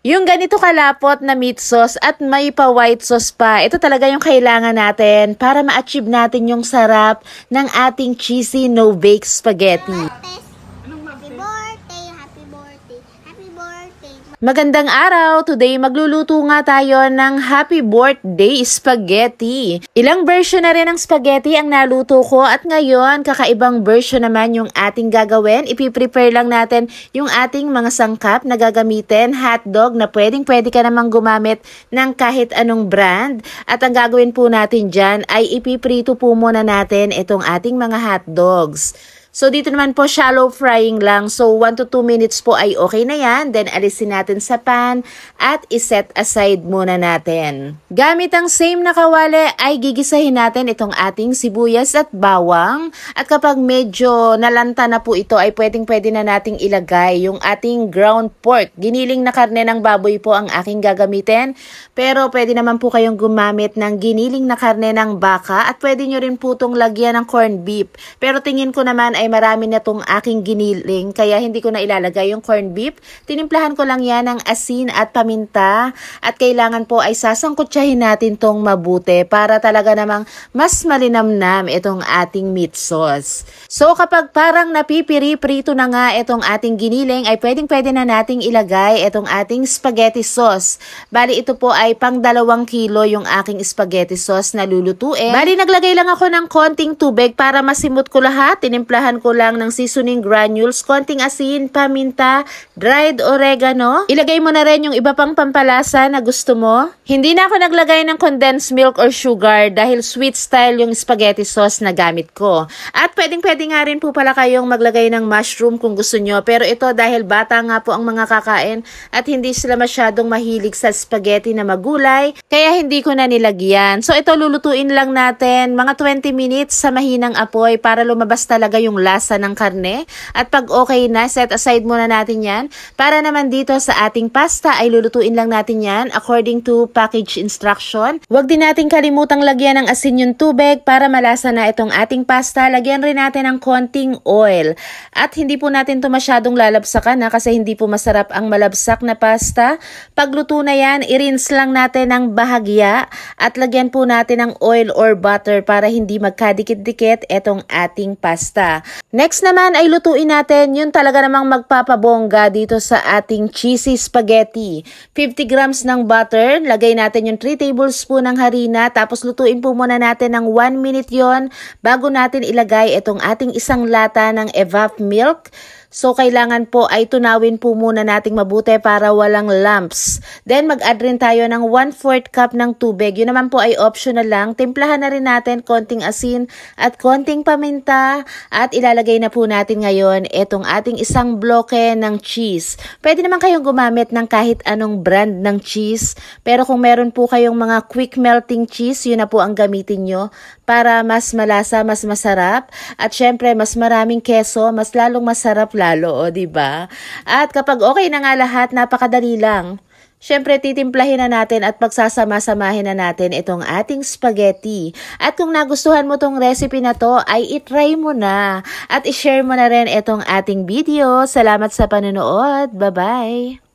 Yung ganito kalapot na meat sauce at may pa white sauce pa, ito talaga yung kailangan natin para ma-achieve natin yung sarap ng ating cheesy no-bake spaghetti. Happy birthday, happy birthday, happy birthday. Magandang araw! Today magluluto nga tayo ng happy birthday spaghetti. Ilang version na rin ng spaghetti ang naluto ko at ngayon kakaibang version naman yung ating gagawin. Ipiprepare lang natin yung ating mga sangkap na gagamitin. Hotdog na pwedeng-pwede ka namang gumamit ng kahit anong brand. At ang gagawin po natin dyan ay ipiprito po muna natin itong ating mga hotdogs. So, dito naman po, shallow frying lang. So, 1 to 2 minutes po ay okay na yan. Then, alisin natin sa pan at iset aside muna natin. Gamit ang same na kawali ay gigisahin natin itong ating sibuyas at bawang. At kapag medyo nalanta na po ito ay pwedeng-pwede na nating ilagay yung ating ground pork. Giniling na karne ng baboy po ang aking gagamitin. Pero, pwede naman po kayong gumamit ng giniling na karne ng baka at pwede nyo rin po itong lagyan ng corned beef. Pero, tingin ko naman ay marami na itong aking giniling kaya hindi ko na ilalagay yung corned beef. Tinimplahan ko lang yan ng asin at paminta at kailangan po ay sasangkutsahin natin tong mabuti para talaga namang mas malinamnam itong ating meat sauce. So kapag parang napipiri-prito na nga itong ating giniling ay pwedeng-pwede na nating ilagay itong ating spaghetti sauce. Bali ito po ay pang 2 kilo yung aking spaghetti sauce na lulutuin. Bali naglagay lang ako ng konting tubig para masimot ko lahat. Tinimplahan ko lang ng seasoning granules, konting asin, paminta, dried oregano. Ilagay mo na rin yung iba pang pampalasa na gusto mo. Hindi na ako naglagay ng condensed milk or sugar dahil sweet style yung spaghetti sauce na gamit ko. At pwedeng-pwede nga rin po pala kayong maglagay ng mushroom kung gusto nyo. Pero ito dahil bata nga po ang mga kakain at hindi sila masyadong mahilig sa spaghetti na magulay, kaya hindi ko na nilagyan. So ito lulutuin lang natin mga 20 minutes sa mahinang apoy para lumabas talaga yung lasa ng karne. At pag okay na, set aside muna natin yan. Para naman dito sa ating pasta ay lulutuin lang natin yan according to package instruction. Huwag din natin kalimutang lagyan ng asin yung tubig para malasa na itong ating pasta. Lagyan rin natin ng konting oil. At hindi po natin to masyadong lalabsakan kasi hindi po masarap ang malabsak na pasta. Pagluto na yan, i-rinse lang natin ng bahagya at lagyan po natin ng oil or butter para hindi magkadikit-dikit itong ating pasta. Next naman ay lutuin natin yung talaga namang magpapabongga dito sa ating cheesy spaghetti. 50 grams ng butter, lagay natin yung 3 tablespoon ng harina, tapos lutuin po muna natin ng 1 minute yon bago natin ilagay itong ating isang lata ng evap milk. So, kailangan po ay tunawin po muna nating mabuti para walang lumps. Then, mag-add rin tayo ng 1/4 cup ng tubig. Yun naman po ay optional lang. Timplahan na rin natin konting asin at konting paminta. At ilalagay na po natin ngayon itong ating isang bloke ng cheese. Pwede naman kayong gumamit ng kahit anong brand ng cheese. Pero kung meron po kayong mga quick melting cheese, yun na po ang gamitin nyo para mas malasa, mas masarap. At syempre, mas maraming keso, mas lalong masarap lalo, diba? At kapag okay na nga lahat, napakadali lang. Syempre, titimplahin na natin at pagsasama-samahin na natin itong ating spaghetti. At kung nagustuhan mo tong recipe na to, ay itry mo na. At ishare mo na rin itong ating video. Salamat sa panonood. Bye-bye!